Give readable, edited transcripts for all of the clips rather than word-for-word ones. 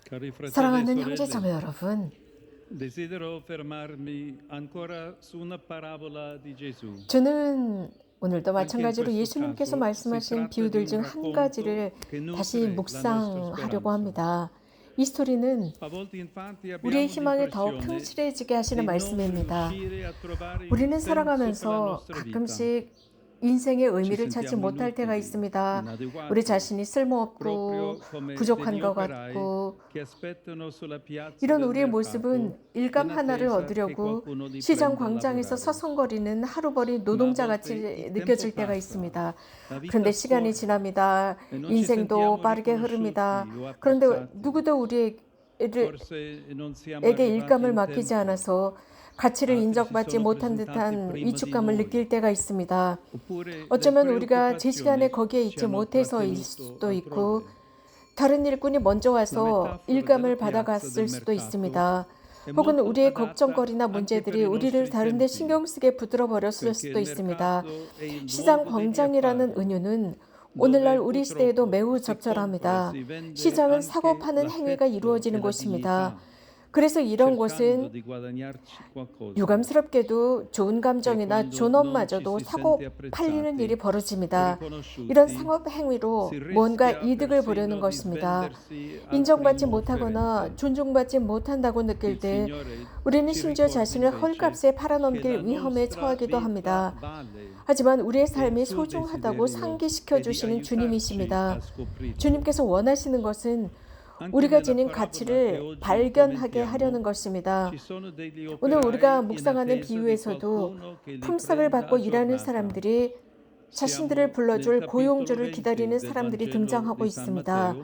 Cari fratelli e 사랑하는 sorelle, 형제자매 여러분, desidero fermarmi ancora su una parabola di Gesù. 저는 오늘도 Anche in 마찬가지로 questo 예수님께서 caso si 말씀하신 tratta di 비유들 un 중 한 가지를 racconto che 다시 nutre la nostra 묵상하려고 speranza. 합니다. 이 스토리는 A volte infatti 우리의 abbiamo 희망을 더욱 l'impressione 팽실해지게 하시는 di non 말씀입니다. riuscire a trovare il 우리는 senso per la 살아가면서 nostra vita. 가끔씩 인생의 Ci 의미를 찾지 sentiamo 못할 때가 inutili, 있습니다. 우리 inadeguati, 자신이 쓸모없고 proprio come 부족한 degli 것 operai 같고 che aspettano sulla piazza 이런 del 우리의 mercato 모습은 in 일감 하나를 attesa che 얻으려고 qualcuno li 시장 prenda a 광장에서 lavorare. 서성거리는 하루벌이 Ma a 노동자같이 volte il tempo 느껴질 때가 passa, 있습니다. la 그런데 vita 시간이 scorre 지납니다. e non ci 인생도 sentiamo 빠르게 흐릅니다. riconosciuti o 그런데 apprezzati. 누구도 우리에게 Forse non siamo arrivati 일감을 in 맡기지 tempo, 않아서 가치를 altri si 인정받지 sono 못한 presentati 듯한 prima di 위축감을 noi, 느낄 때가 있습니다. oppure le 어쩌면 우리가 제 시간에 preoccupazioni 거기에 ci 있지 hanno 못해서일 trattenuto 수도 있고 altrove. 다른 일꾼이 먼저 La 와서 metafora della 일감을 piazza del 받아갔을 수도 mercato 있습니다. è 혹은 molto 우리의 adatta 걱정거리나 anche per 문제들이 i 우리를 nostri 다른데 tempi, 신경 쓰게 붙들어 버렸을 perché 수도 il 있습니다. mercato è il 시장 luogo degli 광장이라는 affari, 은유는 오늘날 dove 우리 시대에도 purtroppo 매우 si compra e 적절합니다. si vende 시장은 사고 anche 파는 행위가 l'affetto e 이루어지는 la 곳입니다. dignità, 그래서 이런 cercando 곳은 di guadagnarci qualcosa. 유감스럽게도 좋은 E 감정이나 quando non ci 존엄마저도 si 사고 sente 팔리는 일이 apprezzati o 벌어집니다. 이런 riconosciuti, 상업 행위로 si 뭔가 rischia 이득을 보려는 persino di 것입니다. svendersi al 인정받지 primo 못하거나 offerente. 존중받지 못한다고 느낄 Il 때 Signore 우리는 ci 심지어 ricorda 자신을 invece 헐값에 che la 팔아넘길 위험에 nostra 처하기도 vita 합니다. vale 하지만 우리의 e il 삶이 suo 소중하다고 desiderio 상기시켜 è di 주시는 aiutarci 주님이십니다. a scoprirlo. 주님께서 원하시는 것은 Anche 우리가 nella 지닌 parabola che 가치를 oggi 발견하게 하려는 commentiamo 것입니다. ci sono degli 오늘 우리가 operai in 묵상하는 attesa di 비유에서도 qualcuno che li 품삯을 prenda 받고 a 일하는 giornata. 사람들이 자신들을 Siamo nel 불러줄 capitolo 고용주를 20 기다리는 del 사람들이 Vangelo 등장하고 di San 있습니다.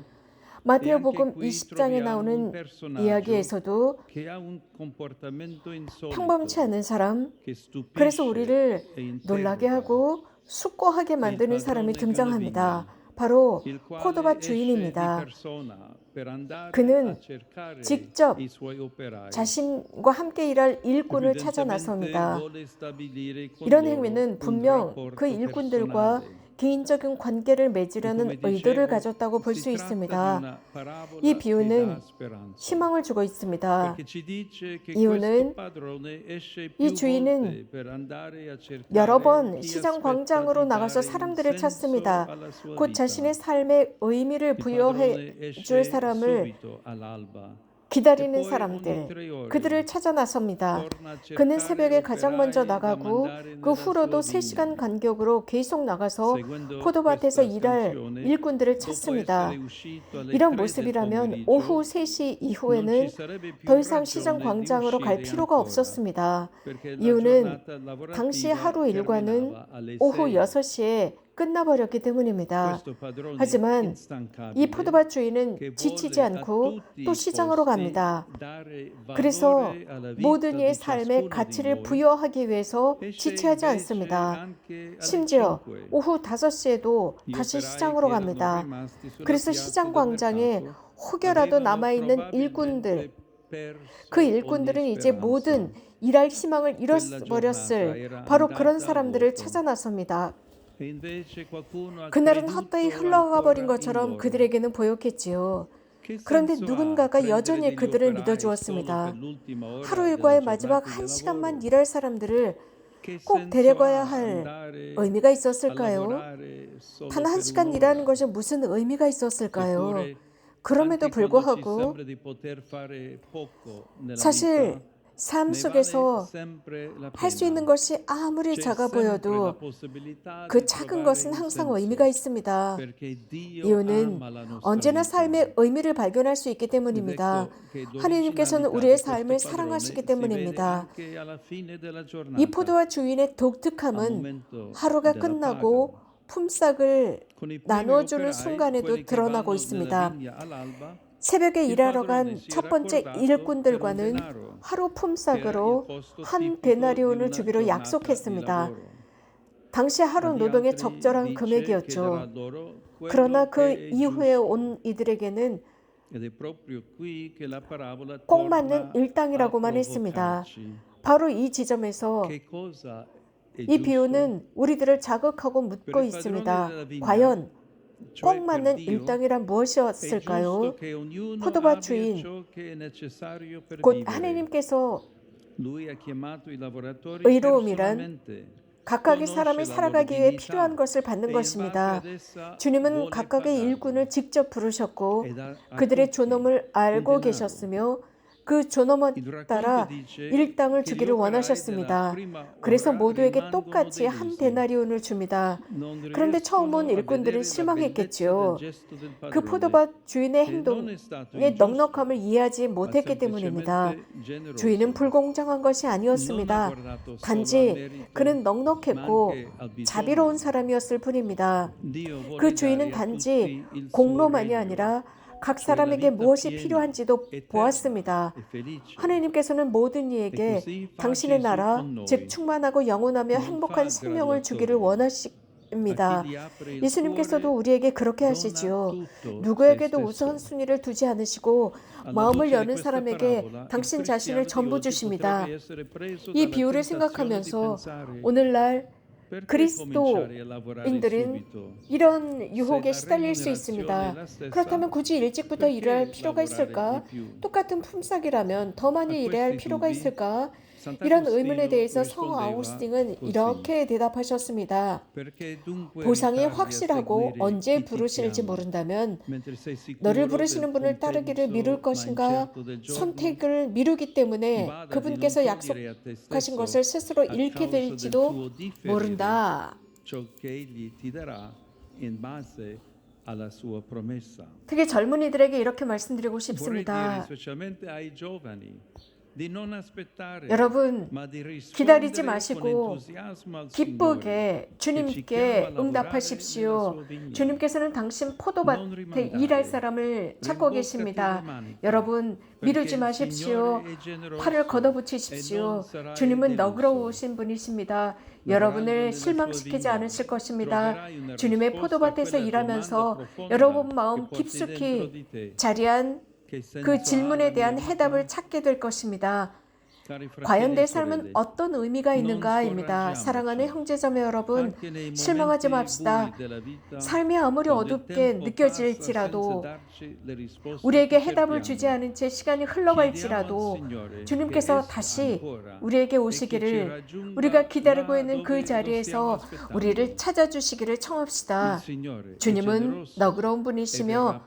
Matteo e anche 마태복음 qui 20장에 troviamo un 나오는 personaggio 이야기에서도 che ha un comportamento 평범치 insolito 않은 사람, che 그래서 stupisce 우리를 e 놀라게 interroga. 하고 숙고하게 È il 만드는 사람이 padrone della 등장합니다. vigna, 바로 il quale 포도밭 esce di 주인입니다. persona per andare a 그는 cercare 직접 i suoi operai. 자신과 함께 일할 일꾼을 찾아 Evidentemente 나섭니다. vuole stabilire con 이런 loro 행위는 un 분명 그 rapporto 일꾼들과 personale. 개인적인 관계를 E 맺으려는 come 의도를 dicevo, 가졌다고 볼 si 수 tratta di 있습니다. una 이 parabola che dà 비유는 speranza, 희망을 주고 있습니다. perché ci dice che questo 이유는 padrone esce 이 più 주인은 volte per andare a 여러 cercare 번 chi 시장 aspetta 광장으로 di 나가서 dare un 사람들을 senso 찾습니다. alla sua 곧 vita. 자신의 삶에 의미를 Il 부여해 padrone 줄 esce 사람을 subito all'alba e 기다리는 poi ogni 사람들, 3 그들을 ore 찾아 나섭니다. torna a 그는 cercare 새벽에 가장 먼저 operai da 나가고 mandare 그 nella sua 후로도 vigna. 3시간 간격으로 계속 나가서 Seguendo 포도밭에서 questa 일할 scansione, 일꾼들을 dopo 찾습니다. essere uscito alle 이런 3 del 모습이라면 오후 pomeriggio, 3시 non ci 이후에는 sarebbe più 더 이상 시장 ragione di 광장으로 갈 uscire 필요가 ancora, 없었습니다. perché la 이유는 giornata 당시 lavorativa 하루 일과는 terminava alle 오후 6. 6시에 끝나버렸기 때문입니다. Questo padrone 하지만 이 instancabile 포도밭 주인은 che 지치지 vuole a 않고 tutti 또 i 시장으로 costi 갑니다. dare 그래서 valore alla 모든 vita 이의 di 삶에 ciascuno di 가치를 noi, 부여하기 위해서 esce 지체하지 invece 않습니다. anche alle 심지어 5. 오후 5시에도 Gli 다시 operai 시장으로 che erano 갑니다. rimasti sulla 그래서 piazza 시장 del 광장에 mercato 혹여라도 avevano 남아있는 일꾼들, probabilmente 그 perso ogni 일꾼들은 이제 speranza. 모든 일할 희망을 Quella giornata 잃어버렸을 era 바로 그런 andata a 사람들을 vuoto 찾아 나섭니다. e invece qualcuno ha 그날은 헛되이 creduto 흘러가 버린 ancora in 것처럼 loro. 그들에게는 보였겠지요. Che 그런데 senso ha 누군가가 prendere 여전히 degli 그들을 operai solo per 믿어주었습니다. l'ultima ora 하루 della 일과의 giornata 마지막 di 한 시간만 lavoro? 일할 사람들을 Che 꼭 senso 데려가야 ha 할 andare 의미가 a 있었을까요? lavorare solo 단 한 per 시간 일하는 un'ora? 것이 무슨 의미가 있었을까요? Eppure, 그럼에도 anche quando ci 불구하고 sembra di poter fare poco nella 사실 vita, 삶 ne vale 속에서 sempre la 할 수 있는 pena. 것이 아무리 C'è 작아 sempre la 보여도 possibilità 그 di 작은 trovare 것은 un 항상 senso, 의미가 있습니다. perché Dio 이유는 ama la nostra 언제나 vita. 삶의 의미를 발견할 수 있기 Ed 때문입니다. ecco che 하나님께서는 l'originalità 우리의 di questo 삶을 padrone 사랑하시기 si vede 때문입니다. anche alla fine della 이 giornata, 포도와 주인의 al 독특함은 momento 하루가 della paga. 끝나고 품삯을 Con i primi 나눠주는 operai, 순간에도 quelli che 드러나고 vanno nella 있습니다. vigna all'alba, 새벽에 il 일하러 padrone 간 si 첫 era 번째 accordato per un 일꾼들과는 denaro, 하루 che era il 품삯으로 costo 한 tipico di 데나리온을 una 주기로 giornata di 약속했습니다. lavoro. 당시 하루 Agli 노동의 altri 적절한 dice che darà 금액이었죠. loro 그러나 quello 그 che è 이후에 giusto. 온 이들에게는 Ed è proprio qui che la parabola 꼭 맞는 torna a 일당이라고만 했습니다. provocarci. 바로 이 지점에서 Che cosa è 이 giusto? 비유는 우리들을 자극하고 묻고 Per il padrone 있습니다. della vigna, 과연 꼭 맞는 일당이란 무엇이었을까요? 포도밭 주인, 곧 하나님께서 의로움이란 각각의 사람이 살아가기 위해 필요한 것을 받는 것입니다. 주님은 각각의 일꾼을 직접 부르셨고 그들의 존엄을 알고 계셨으며 그 존엄에 따라 일당을 주기를 원하셨습니다. 그래서 모두에게 똑같이 한 데나리온을 줍니다. 그런데 처음 온 일꾼들은 실망했겠지요. 그 포도밭 주인의 행동의 넉넉함을 이해하지 못했기 때문입니다. 주인은 불공정한 것이 아니었습니다. 단지 그는 넉넉했고 자비로운 사람이었을 뿐입니다. 그 주인은 단지 공로만이 아니라 각 사람에게 무엇이 필요한지도 보았습니다. 하나님께서는 모든 이에게 당신의 나라, 즉 충만하고 영원하며 행복한 생명을 주기를 원하십니다. 예수님께서도 우리에게 그렇게 하시지요. 누구에게도 우선순위를 두지 않으시고 마음을 여는 사람에게 당신 자신을 전부 주십니다. 이 비유를 생각하면서 오늘날 그리스도인들은 이런 유혹에 시달릴 수 있습니다. 그렇다면 굳이 일찍부터 일해야 할 필요가 있을까? 똑같은 품삯이라면 더 많이 일해야 할 필요가 있을까? 이런 의문에 대해서 성 아우구스틴은 이렇게 대답하셨습니다. 보상이 확실하고 언제 부르실지 모른다면 너를 부르시는 분을 따르기를 미룰 것인가? 선택을 미루기 때문에 그분께서 약속하신 것을 스스로 잃게 될지도 모른다. 특히 젊은이들에게 이렇게 말씀드리고 싶습니다. 여러분, 기다리지 마시고 기쁘게 주님께 응답하십시오. 주님께서는 당신 포도밭에 일할 사람을 찾고 계십니다. 여러분, 미루지 마십시오. 팔을 걷어붙이십시오. 주님은 너그러우신 분이십니다. 여러분을 실망시키지 않으실 것입니다. 주님의 포도밭에서 일하면서 여러분 마음 깊숙이 자리한 그 질문에 대한 해답을 찾게 될 것입니다. 과연 내 삶은 어떤 의미가 있는가입니다. 사랑하는 형제자매 여러분, 실망하지 맙시다. 삶이 아무리 어둡게 느껴질지라도 우리에게 해답을 주지 않은 채 시간이 흘러갈지라도 주님께서 다시 우리에게 오시기를, 우리가 기다리고 있는 그 자리에서 우리를 찾아주시기를 청합시다. 주님은 너그러운 분이시며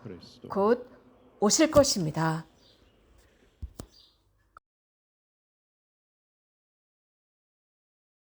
곧 오실 것입니다.